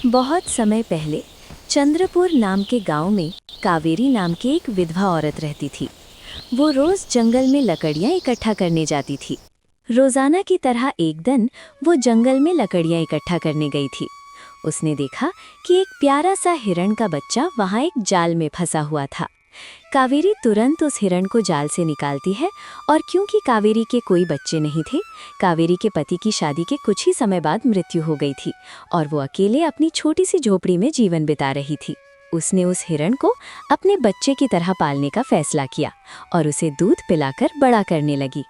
बहुत समय पहले चंद्रपुर नाम के गांव में कावेरी नाम की एक विधवा औरत रहती थी। वो रोज जंगल में लकड़ियां इकट्ठा करने जाती थी। रोजाना की तरह एक दिन वो जंगल में लकड़ियां इकट्ठा करने गई थी। उसने देखा कि एक प्यारा सा हिरण का बच्चा वहां एक जाल में फंसा हुआ था। कावेरी तुरंत उस हिरण को जाल से निकालती है और क्योंकि कावेरी के कोई बच्चे नहीं थे, कावेरी के पति की शादी के कुछ ही समय बाद मृत्यु हो गई थी और वो अकेले अपनी छोटी सी झोपड़ी में जीवन बिता रही थी। उसने उस हिरण को अपने बच्चे की तरह पालने का फैसला किया और उसे दूध पिलाकर बड़ा करने लगी।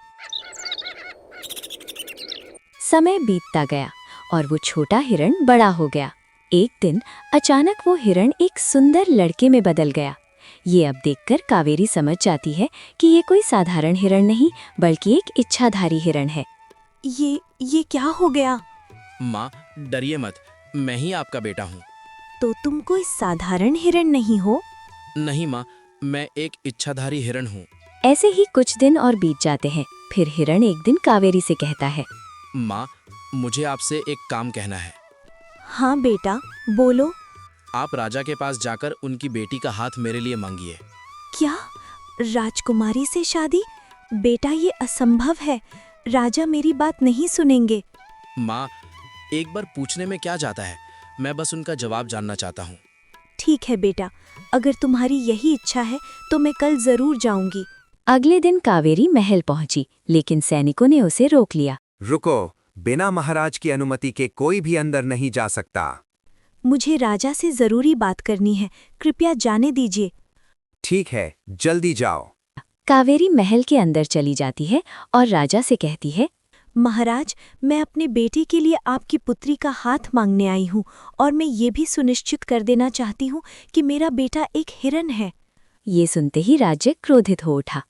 समय बीतता गया और वो छोटा हिरण बड़ा हो गया। एक दिन अचानक वो हिरण एक सुंदर लड़के में बदल गया। ये अब देखकर कावेरी समझ जाती है कि ये कोई साधारण हिरण नहीं बल्कि एक इच्छाधारी हिरण है। ये क्या हो गया? माँ, डरिए मत, मैं ही आपका बेटा हूँ। तो तुम कोई साधारण हिरण नहीं हो? नहीं माँ, मैं एक इच्छाधारी हिरण हूँ। ऐसे ही कुछ दिन और बीत जाते हैं। फिर हिरण एक दिन कावेरी से कहता है, माँ, मुझे आपसे एक काम कहना है। हाँ बेटा, बोलो। आप राजा के पास जाकर उनकी बेटी का हाथ मेरे लिए मांगिए। क्या? राजकुमारी से शादी? बेटा, ये असंभव है। राजा मेरी बात नहीं सुनेंगे। माँ, एक बार पूछने में क्या जाता है, मैं बस उनका जवाब जानना चाहता हूँ। ठीक है बेटा, अगर तुम्हारी यही इच्छा है तो मैं कल जरूर जाऊंगी। अगले दिन कावेरी महल पहुंची, लेकिन सैनिकों ने उसे रोक लिया। रुको, बिना महाराज की अनुमति के कोई भी अंदर नहीं जा सकता। मुझे राजा से जरूरी बात करनी है, कृपया जाने दीजिए। ठीक है, जल्दी जाओ। कावेरी महल के अंदर चली जाती है और राजा से कहती है, महाराज, मैं अपने बेटे के लिए आपकी पुत्री का हाथ मांगने आई हूँ और मैं ये भी सुनिश्चित कर देना चाहती हूँ कि मेरा बेटा एक हिरण है। ये सुनते ही राजा क्रोधित हो उठा।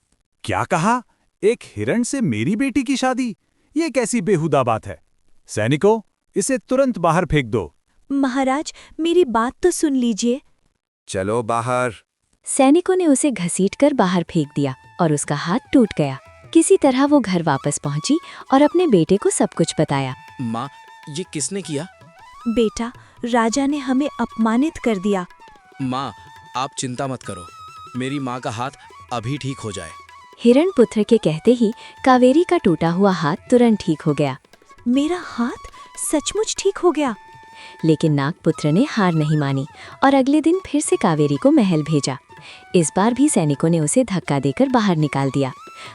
क्या कहा? एक हिरण से मेरी बेटी की शादी? ये कैसी बेहुदा बात है? सैनिकों, इसे तुरंत बाहर फेंक दो। महाराज, मेरी बात तो सुन लीजिए। चलो बाहर। सैनिकों ने उसे घसीटकर बाहर फेंक दिया और उसका हाथ टूट गया। किसी तरह वो घर वापस पहुंची और अपने बेटे को सब कुछ बताया। माँ, ये किसने किया? बेटा, राजा ने हमें अपमानित कर दिया। माँ, आप चिंता मत करो, मेरी माँ का हाथ अभी ठीक हो जाए। हिरण पुत्र के कहते ही कावेरी का टूटा हुआ हाथ तुरंत ठीक हो गया। मेरा हाथ सचमुच ठीक हो गया। लेकिन नागपुत्र ने हार नहीं मानी और अगले दिन फिर से कावेरी को महल भेजा। इस बार भी सैनिकों ने उसे धक्का देकर बाहर निकाल दिया।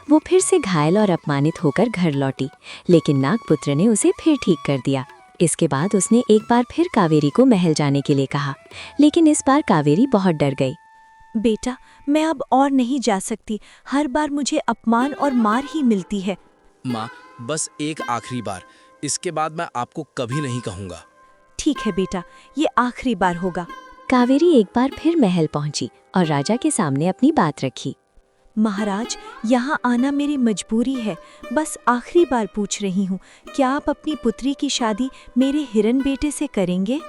वो फिर से घायल और अपमानित होकर घर लौटी, लेकिन नागपुत्र ने उसे फिर ठीक कर दिया। इसके बाद उसने एक बार फिर कावेरी को महल जाने के लिए कहा, लेकिन इस बार कावेरी बहुत डर गई। बेटा, मैं अब और नहीं जा सकती। हर बार मुझे अपमान और मार ही मिलती है। माँ, बस एक आखिरी बार, इसके बाद मैं आपको कभी नहीं कहूँगा। ठीक है बेटा, ये आखिरी बार होगा। कावेरी एक बार फिर महल पहुंची और राजा के सामने अपनी बात रखी। महाराज, यहाँ आना मेरी मजबूरी है। बस आखिरी बार पूछ रही हूँ, क्या आप अपनी पुत्री की शादी मेरे हिरण बेटे से करेंगे?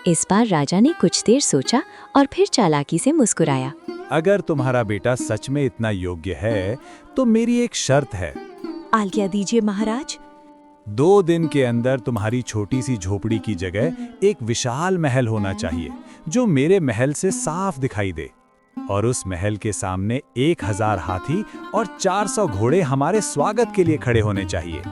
इस बार राजा ने कुछ देर सोचा और फिर चालाकी से मुस्कुराया। अगर तुम्हारा बेटा सच में इतना योग्य है तो मेरी एक शर्त है। आज्ञा दीजिए महाराज। 2 दिन के अंदर तुम्हारी छोटी सी झोपड़ी की जगह एक विशाल महल होना चाहिए जो मेरे महल से साफ दिखाई दे, और उस महल के सामने 1000 हाथी और 400 घोड़े हमारे स्वागत के लिए खड़े होने चाहिए।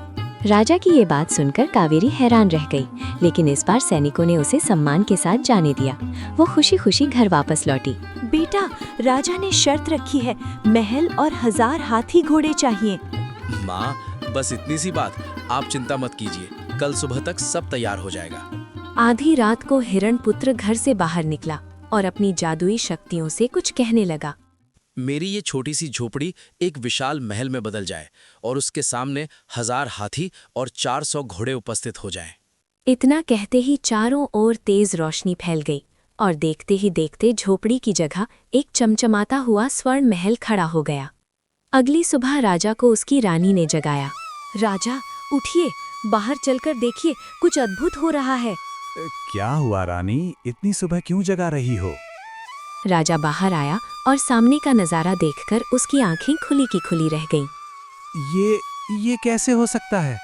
राजा की ये बात सुनकर कावेरी हैरान रह गई, लेकिन इस बार सैनिकों ने उसे सम्मान के साथ जाने दिया। वो खुशी खुशी घर वापस लौटी। बेटा, राजा ने शर्त रखी है, महल और 1000 हाथी घोड़े चाहिए। माँ, बस इतनी सी बात, आप चिंता मत कीजिए, कल सुबह तक सब तैयार हो जाएगा। आधी रात को हिरण पुत्र घर से बाहर निकला और अपनी जादुई शक्तियों से कुछ कहने लगा। मेरी ये छोटी सी झोपड़ी एक विशाल महल में बदल जाए और उसके सामने 1000 हाथी और 400 घोड़े उपस्थित हो जाएं। इतना कहते ही चारों ओर तेज रोशनी फैल गई और देखते ही देखते झोपड़ी की जगह एक चमचमाता हुआ स्वर्ण महल खड़ा हो गया। अगली सुबह राजा को उसकी रानी ने जगाया। राजा, उठिए, बाहर चलकर देखिए, कुछ अद्भुत हो रहा है। क्या हुआ रानी, इतनी सुबह क्यों जगा रही हो? राजा बाहर आया और सामने का नजारा देखकर उसकी आंखें खुली की खुली रह गईं। ये कैसे हो सकता है?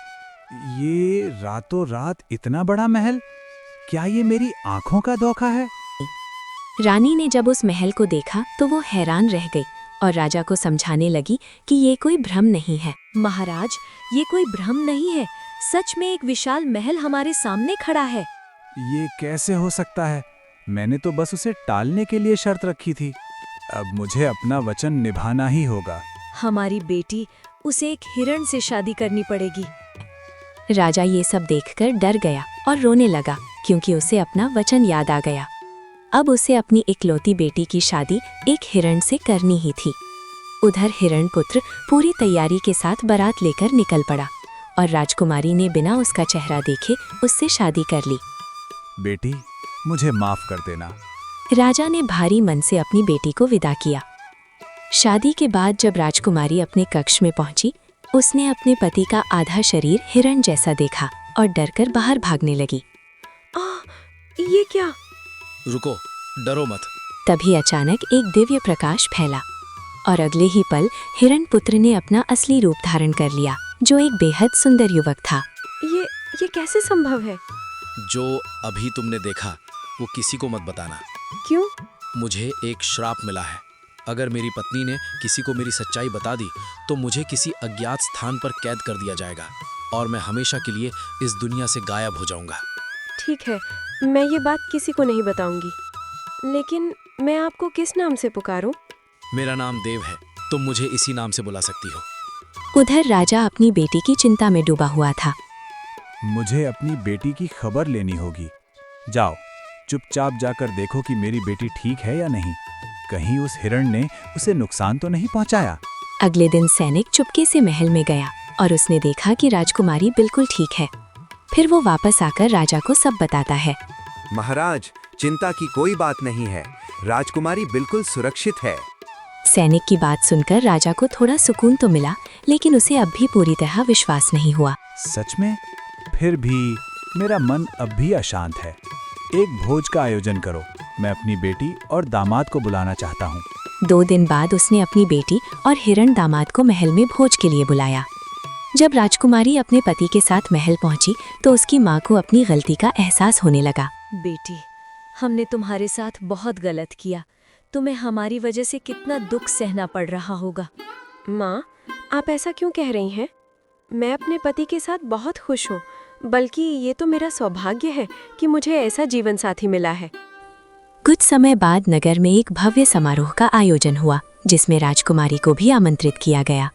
ये रातों रात इतना बड़ा महल? क्या ये मेरी आंखों का धोखा है? रानी ने जब उस महल को देखा तो वो हैरान रह गई और राजा को समझाने लगी कि ये कोई भ्रम नहीं है। महाराज, ये कोई भ्रम नहीं है, सच में एक विशाल महल हमारे सामने खड़ा है। ये कैसे हो सकता है? मैंने तो बस उसे टालने के लिए शर्त रखी थी। अब मुझे अपना वचन निभाना ही होगा। हमारी बेटी, उसे एक हिरण से शादी करनी पड़ेगी। राजा ये सब देखकर डर गया और रोने लगा क्योंकि उसे अपना वचन याद आ गया। अब उसे अपनी इकलौती बेटी की शादी एक हिरण से करनी ही थी। उधर हिरण पुत्र पूरी तैयारी के साथ बारात लेकर निकल पड़ा और राजकुमारी ने बिना उसका चेहरा देखे उससे शादी कर ली। बेटी, मुझे माफ कर देना। राजा ने भारी मन से अपनी बेटी को विदा किया। शादी के बाद जब राजकुमारी अपने कक्ष में पहुंची, उसने अपने पति का आधा शरीर हिरण जैसा देखा और डरकर बाहर भागने लगी। ये क्या? रुको, डरो मत। तभी अचानक एक दिव्य प्रकाश फैला और अगले ही पल हिरण पुत्र ने अपना असली रूप धारण कर लिया, जो एक बेहद सुंदर युवक था। ये कैसे संभव है? जो अभी तुमने देखा वो किसी को मत बताना। क्यों? मुझे एक श्राप मिला है। अगर मेरी पत्नी ने किसी को मेरी सच्चाई बता दी तो मुझे किसी अज्ञात स्थान पर कैद कर दिया जाएगा और मैं हमेशा के लिए इस दुनिया से गायब हो जाऊंगा। ठीक है, मैं ये बात किसी को नहीं बताऊंगी। लेकिन मैं आपको किस नाम से पुकारूं? मेरा नाम देव है, तुम मुझे इसी नाम से बुला सकती हो। उधर राजा अपनी बेटी की चिंता में डूबा हुआ था। मुझे अपनी बेटी की खबर लेनी होगी। जाओ, चुपचाप जाकर देखो कि मेरी बेटी ठीक है या नहीं। कहीं उस हिरण ने उसे नुकसान तो नहीं पहुंचाया। अगले दिन सैनिक चुपके से महल में गया और उसने देखा कि राजकुमारी बिल्कुल ठीक है। फिर वो वापस आकर राजा को सब बताता है। महाराज, चिंता की कोई बात नहीं है, राजकुमारी बिल्कुल सुरक्षित है। सैनिक की बात सुनकर राजा को थोड़ा सुकून तो मिला, लेकिन उसे अब भी पूरी तरह विश्वास नहीं हुआ। सच में? फिर भी मेरा मन अब भी अशांत है। एक भोज का आयोजन करो, मैं अपनी बेटी और दामाद को बुलाना चाहता हूँ। 2 दिन बाद उसने अपनी बेटी और हिरण दामाद को महल में भोज के लिए बुलाया। जब राजकुमारी अपने पति के साथ महल पहुंची तो उसकी माँ को अपनी गलती का एहसास होने लगा। बेटी, हमने तुम्हारे साथ बहुत गलत किया। तुम्हें हमारी वजह से कितना दुख सहना पड़ रहा होगा। माँ, आप ऐसा क्यों कह रही हैं? मैं अपने पति के साथ बहुत खुश हूँ, बल्कि ये तो मेरा सौभाग्य है कि मुझे ऐसा जीवन साथी मिला है। कुछ समय बाद नगर में एक भव्य समारोह का आयोजन हुआ, जिसमें राजकुमारी को भी आमंत्रित किया गया।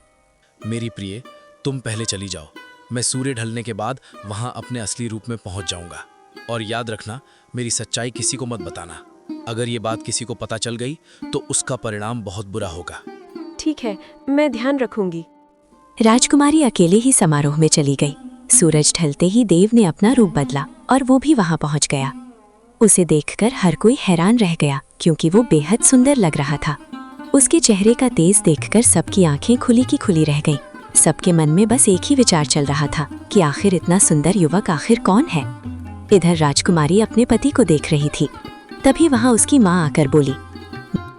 मेरी प्रिय, तुम पहले चली जाओ। मैं सूर्य ढलने के बाद वहां अपने असली रूप में पहुंच जाऊंगा। और याद रखना, मेरी सच्चाई किसी को मत बताना। अगर ये बात किसी को पता चल गई तो उसका परिणाम बहुत बुरा होगा। ठीक है, मैं ध्यान रखूंगी। राजकुमारी अकेले ही समारोह में चली गई। सूरज ढलते ही देव ने अपना रूप बदला और वो भी वहां पहुंच गया। उसे देखकर हर कोई हैरान रह गया क्योंकि वो बेहद सुंदर लग रहा था। उसके चेहरे का तेज देखकर सबकी आंखें खुली की खुली रह गईं। सबके मन में बस एक ही विचार चल रहा था कि आखिर इतना सुंदर युवक आखिर कौन है। इधर राजकुमारी अपने पति को देख रही थी। तभी वहां उसकी माँ आकर बोली,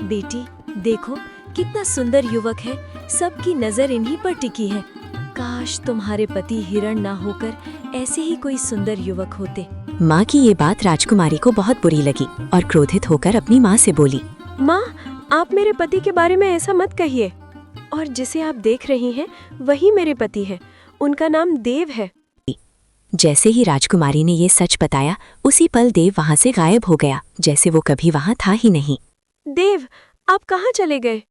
बेटी, देखो कितना सुंदर युवक है, सबकी नजर इन्हीं पर टिकी है। काश तुम्हारे पति हिरण ना होकर ऐसे ही कोई सुंदर युवक होते। माँ की ये बात राजकुमारी को बहुत बुरी लगी और क्रोधित होकर अपनी माँ से बोली, माँ, आप मेरे पति के बारे में ऐसा मत कहिए। और जिसे आप देख रही हैं वही मेरे पति है। उनका नाम देव है। जैसे ही राजकुमारी ने ये सच बताया, उसी पल देव वहां से गायब हो गया, जैसे वो कभी वहां था ही नहीं। देव, आप कहाँ चले गए?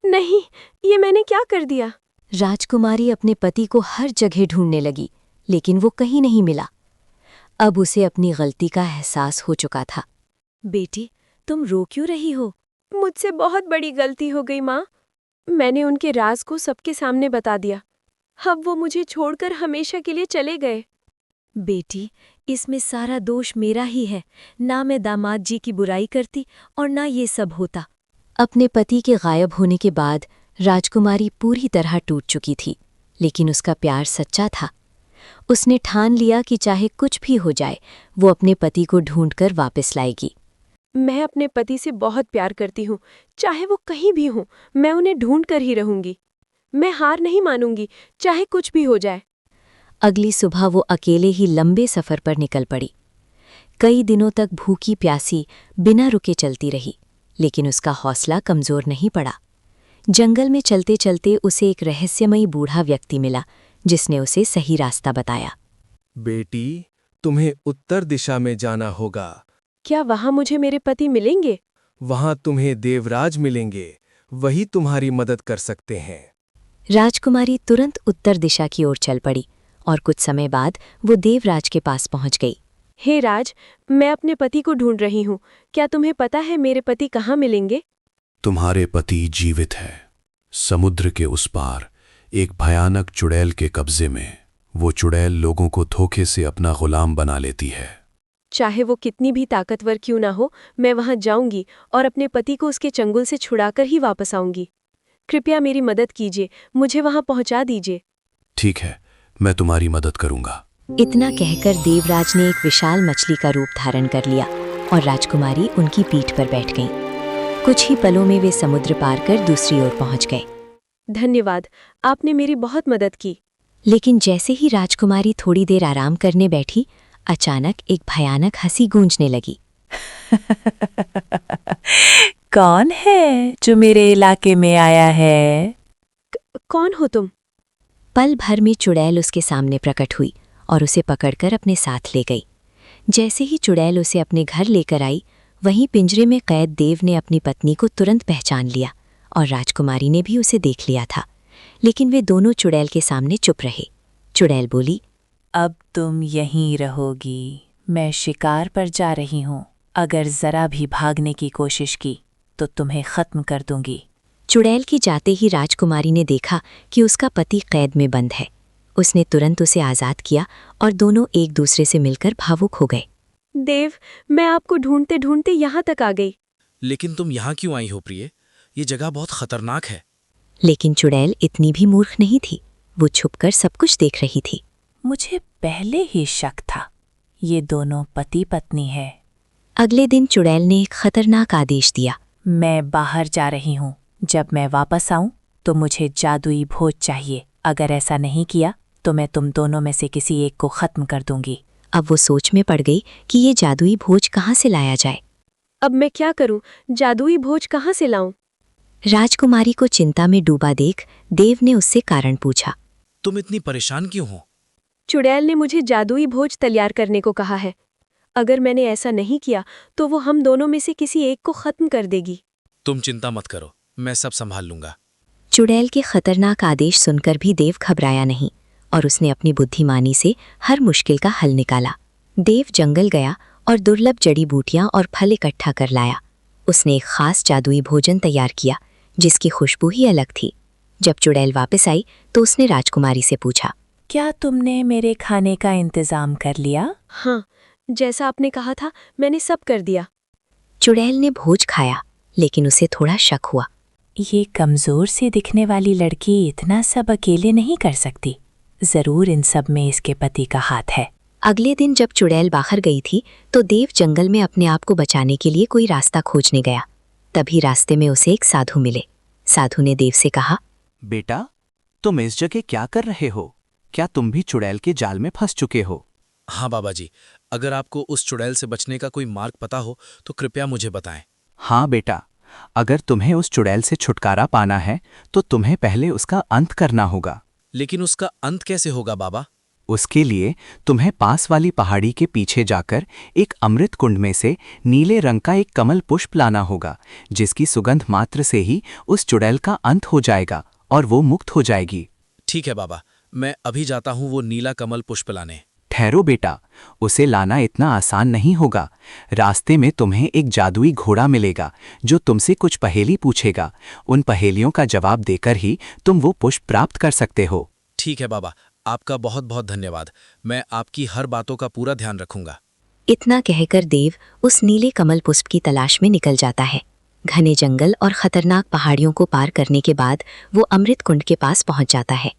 नहीं, ये मैंने क्या कर दिया? राजकुमारी अपने पति को हर जगह ढूंढने लगी, लेकिन वो कहीं नहीं मिला। अब उसे अपनी गलती का एहसास हो चुका था। बेटी, तुम रो क्यों रही हो? मुझसे बहुत बड़ी गलती हो गई माँ। मैंने उनके राज को सबके सामने बता दिया। अब वो मुझे छोड़कर हमेशा के लिए चले गए। बेटी, इसमें सारा दोष मेरा ही है। ना मैं दामाद जी की बुराई करती और ना ये सब होता। अपने पति के गायब होने के बाद राजकुमारी पूरी तरह टूट चुकी थी, लेकिन उसका प्यार सच्चा था। उसने ठान लिया कि चाहे कुछ भी हो जाए, वो अपने पति को ढूंढकर वापस लाएगी। मैं अपने पति से बहुत प्यार करती हूँ, चाहे वो कहीं भी हों, मैं उन्हें ढूंढ कर ही रहूंगी। मैं हार नहीं मानूंगी, चाहे कुछ भी हो जाए। अगली सुबह वो अकेले ही लंबे सफर पर निकल पड़ी। कई दिनों तक भूखी प्यासी बिना रुके चलती रही, लेकिन उसका हौसला कमजोर नहीं पड़ा। जंगल में चलते चलते उसे एक रहस्यमयी बूढ़ा व्यक्ति मिला, जिसने उसे सही रास्ता बताया। बेटी, तुम्हें उत्तर दिशा में जाना होगा। क्या वहाँ मुझे मेरे पति मिलेंगे? वहां तुम्हें देवराज मिलेंगे, वही तुम्हारी मदद कर सकते हैं। राजकुमारी तुरंत उत्तर दिशा की ओर चल पड़ी और कुछ समय बाद वो देवराज के पास पहुंच गई। हे राज, मैं अपने पति को ढूंढ रही हूँ। क्या तुम्हें पता है मेरे पति कहाँ मिलेंगे? तुम्हारे पति जीवित है, समुद्र के उस पार, एक भयानक चुड़ैल के कब्जे में। वो चुड़ैल लोगों को धोखे से अपना गुलाम बना लेती है। चाहे वो कितनी भी ताकतवर क्यों ना हो, मैं वहां जाऊंगी और अपने पति को उसके चंगुल से छुड़ाकर ही वापस आऊंगी। कृपया मेरी मदद कीजिए, मुझे वहां पहुंचा दीजिए। ठीक है, मैं तुम्हारी मदद करूंगा। इतना कहकर देवराज ने एक विशाल मछली का रूप धारण कर लिया और राजकुमारी उनकी पीठ पर बैठ गईं। कुछ ही पलों में वे समुद्र पार कर दूसरी ओर पहुंच गए। धन्यवाद, आपने मेरी बहुत मदद की। लेकिन जैसे ही राजकुमारी थोड़ी देर आराम करने बैठी, अचानक एक भयानक हंसी गूंजने लगी। कौन है जो मेरे इलाके में आया है? कौन हो तुम? पल भर में चुड़ैल उसके सामने प्रकट हुई और उसे पकड़कर अपने साथ ले गई। जैसे ही चुड़ैल उसे अपने घर लेकर आई, वहीं पिंजरे में कैद देव ने अपनी पत्नी को तुरंत पहचान लिया और राजकुमारी ने भी उसे देख लिया था। लेकिन वे दोनों चुड़ैल के सामने चुप रहे। चुड़ैल बोली, अब तुम यहीं रहोगी, मैं शिकार पर जा रही हूँ। अगर जरा भी भागने की कोशिश की तो तुम्हें खत्म कर दूंगी। चुड़ैल की जाते ही राजकुमारी ने देखा कि उसका पति कैद में बंद है। उसने तुरंत उसे आज़ाद किया और दोनों एक दूसरे से मिलकर भावुक हो गए। देव, मैं आपको ढूंढते ढूंढते यहाँ तक आ गई। लेकिन तुम यहाँ क्यों आई हो प्रिय? ये जगह बहुत खतरनाक है। लेकिन चुड़ैल इतनी भी मूर्ख नहीं थी। वो छुपकर सब कुछ देख रही थी। मुझे पहले ही शक था, ये दोनों पति पत्नी है। अगले दिन चुड़ैल ने एक खतरनाक आदेश दिया। मैं बाहर जा रही हूँ, जब मैं वापस आऊँ तो मुझे जादुई भोज चाहिए। अगर ऐसा नहीं किया तो मैं तुम दोनों में से किसी एक को खत्म कर दूंगी। अब वो सोच में पड़ गई कि ये जादुई भोज कहाँ से लाया जाए। अब मैं क्या करूं? जादुई भोज कहाँ से लाऊं? राजकुमारी को चिंता में डूबा देख देव ने उससे कारण पूछा। तुम इतनी परेशान क्यों हो? चुड़ैल ने मुझे जादुई भोज तैयार करने को कहा है। अगर मैंने ऐसा नहीं किया तो वो हम दोनों में से किसी एक को खत्म कर देगी। तुम चिंता मत करो, मैं सब संभाल लूंगा। चुड़ैल के खतरनाक आदेश सुनकर भी देव घबराया नहीं और उसने अपनी बुद्धिमानी से हर मुश्किल का हल निकाला। देव जंगल गया और दुर्लभ जड़ी बूटियां और फल इकट्ठा कर लाया। उसने एक खास जादुई भोजन तैयार किया जिसकी खुशबू ही अलग थी। जब चुड़ैल वापस आई तो उसने राजकुमारी से पूछा, क्या तुमने मेरे खाने का इंतजाम कर लिया? हाँ, जैसा आपने कहा था मैंने सब कर दिया। चुड़ैल ने भोज खाया, लेकिन उसे थोड़ा शक हुआ। ये कमजोर से दिखने वाली लड़की इतना सब अकेले नहीं कर सकती। जरूर इन सब में इसके पति का हाथ है। अगले दिन जब चुड़ैल बाहर गई थी तो देव जंगल में अपने आप को बचाने के लिए कोई रास्ता खोजने गया। तभी रास्ते में उसे एक साधु मिले। साधु ने देव से कहा, बेटा, तुम इस जगह क्या कर रहे हो? क्या तुम भी चुड़ैल के जाल में फंस चुके हो? हाँ बाबा जी, अगर आपको उस चुड़ैल से बचने का कोई मार्ग पता हो तो कृपया मुझे बताएं। हाँ बेटा, अगर तुम्हें उस चुड़ैल से छुटकारा पाना है तो तुम्हें पहले उसका अंत करना होगा। लेकिन उसका अंत कैसे होगा बाबा? उसके लिए तुम्हें पास वाली पहाड़ी के पीछे जाकर एक अमृत कुंड में से नीले रंग का एक कमल पुष्प लाना होगा, जिसकी सुगंध मात्र से ही उस चुड़ैल का अंत हो जाएगा और वो मुक्त हो जाएगी। ठीक है बाबा, मैं अभी जाता हूँ वो नीला कमल पुष्प लाने। ठहरो बेटा, उसे लाना इतना आसान नहीं होगा। रास्ते में तुम्हें एक जादुई घोड़ा मिलेगा जो तुमसे कुछ पहेली पूछेगा। उन पहेलियों का जवाब देकर ही तुम वो पुष्प प्राप्त कर सकते हो। ठीक है बाबा, आपका बहुत बहुत धन्यवाद। मैं आपकी हर बातों का पूरा ध्यान रखूंगा। इतना कहकर देव उस नीले कमल पुष्प की तलाश में निकल जाता है। घने जंगल और खतरनाक पहाड़ियों को पार करने के बाद वो अमृत कुंड के पास पहुंच जाता है।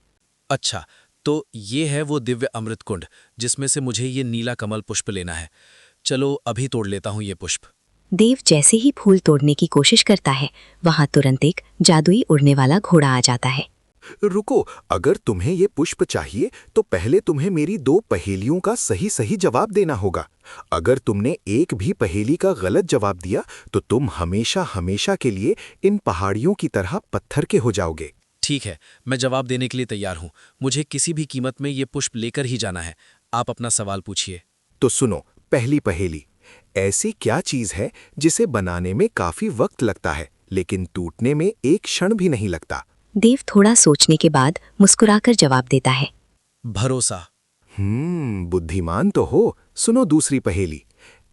अच्छा, तो ये है वो दिव्य अमृत कुंड जिसमें से मुझे ये नीला कमल पुष्प लेना है। चलो अभी तोड़ लेता हूँ ये पुष्प। देव जैसे ही फूल तोड़ने की कोशिश करता है, वहां तुरंत एक जादुई उड़ने वाला घोड़ा आ जाता है। रुको, अगर तुम्हें ये पुष्प चाहिए तो पहले तुम्हें मेरी 2 पहेलियों का सही सही जवाब देना होगा। अगर तुमने एक भी पहेली का गलत जवाब दिया तो तुम हमेशा हमेशा के लिए इन पहाड़ियों की तरह पत्थर के हो जाओगे। ठीक है, मैं जवाब देने के लिए तैयार हूँ। मुझे किसी भी कीमत में ये पुष्प लेकर ही जाना है। आप अपना सवाल पूछिए। तो सुनो, पहली पहेली। ऐसी क्या चीज है जिसे बनाने में काफी वक्त लगता है लेकिन टूटने में एक क्षण भी नहीं लगता? देव थोड़ा सोचने के बाद मुस्कुराकर जवाब देता है। भरोसा। बुद्धिमान तो हो। सुनो दूसरी पहेली।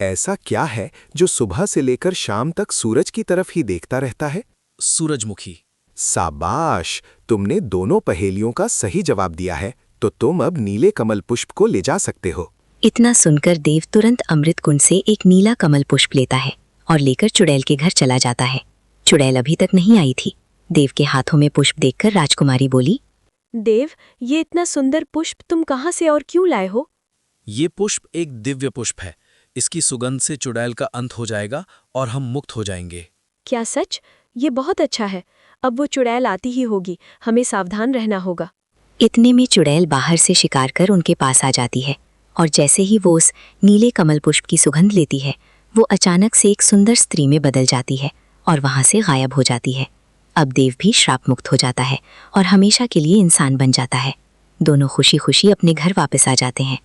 ऐसा क्या है जो सुबह से लेकर शाम तक सूरज की तरफ ही देखता रहता है? सूरजमुखी। शाबाश, तुमने दोनों पहेलियों का सही जवाब दिया है, तो तुम अब नीले कमल पुष्प को ले जा सकते हो। इतना सुनकर देव तुरंत अमृत कुंड से एक नीला कमल पुष्प लेता है और लेकर चुड़ैल के घर चला जाता है। चुड़ैल अभी तक नहीं आई थी। देव के हाथों में पुष्प देखकर राजकुमारी बोली, देव, ये इतना सुंदर पुष्प तुम कहाँ से और क्यों लाए हो? ये पुष्प एक दिव्य पुष्प है। इसकी सुगंध से चुड़ैल का अंत हो जाएगा और हम मुक्त हो जाएंगे। क्या सच? ये बहुत अच्छा है। अब वो चुड़ैल आती ही होगी, हमें सावधान रहना होगा। इतने में चुड़ैल बाहर से शिकार कर उनके पास आ जाती है और जैसे ही वो उस नीले कमल पुष्प की सुगंध लेती है, वो अचानक से एक सुंदर स्त्री में बदल जाती है और वहां से गायब हो जाती है। अब देव भी श्राप मुक्त हो जाता है और हमेशा के लिए इंसान बन जाता है। दोनों खुशी खुशी अपने घर वापस आ जाते हैं।